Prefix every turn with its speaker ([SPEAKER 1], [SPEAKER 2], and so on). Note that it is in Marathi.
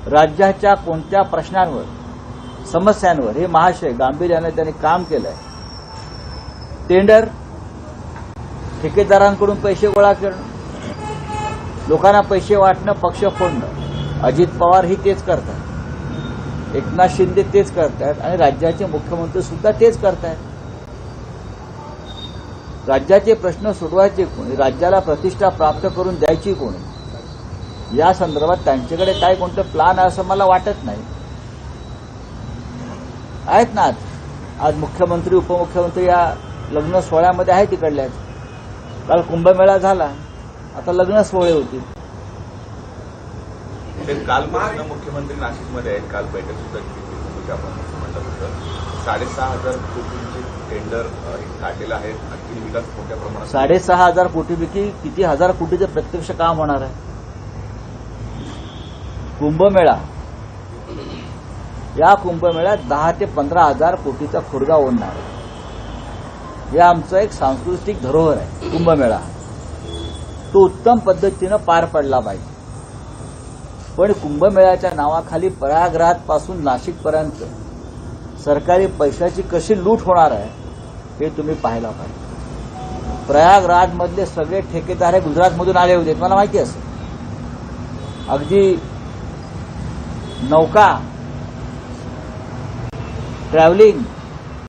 [SPEAKER 1] राज्याच्या कोणत्या प्रश्नांवर, समस्यांवर हे महाशय गांभीर्याने त्यांनी काम केलंय. टेंडर, ठेकेदारांकडून पैसे गोळा करणं, लोकांना पैसे वाटणं, पक्ष फोडणं. अजित पवार ही तेच करतात, एकनाथ शिंदे तेच करतायत आणि राज्याचे मुख्यमंत्री सुद्धा तेच करतायत. राज्याचे प्रश्न सोडवायचे कोणी, राज्याला प्रतिष्ठा प्राप्त करून द्यायची कोणी, या संदर्भात त्यांच्याकडे काय कोणतं प्लान आहे असं मला वाटत नाही. आहेत ना आज मुख्यमंत्री उपमुख्यमंत्री या लग्न सोहळ्यामध्ये आहे तिकडल्याच. काल कुंभमेळा झाला, आता लग्न सोहळे होतील.
[SPEAKER 2] काल मुख्यमंत्री नाशिकमध्ये आहेत, काल बैठक सुद्धा घेतली. आपण म्हटलं होतं 6,500 कोटींचे टेंडर काढलेलं आहे. आणखी विकास मोठ्या प्रमाणात
[SPEAKER 1] 6,500 कोटीपैकी किती हजार कोटीचं प्रत्यक्ष काम होणार आहे. कुंभमेळा, या कुंभमेळ्यात 10 ते 15,000 कोटीचा खुर्गा ओढणार आहे. हे आमचं एक सांस्कृतिक धरोहर आहे. कुंभमेळा तो उत्तम पद्धतीनं पार पडला पाहिजे. पण कुंभमेळ्याच्या नावाखाली प्रयागराजपासून नाशिकपर्यंत सरकारी पैशाची कशी लूट होणार आहे हे तुम्ही पाहायला पाहिजे. प्रयागराजमधले सगळे ठेकेदार हे गुजरातमधून आले होते, मला माहिती असं. अगदी नौका, ट्रॅव्हलिंग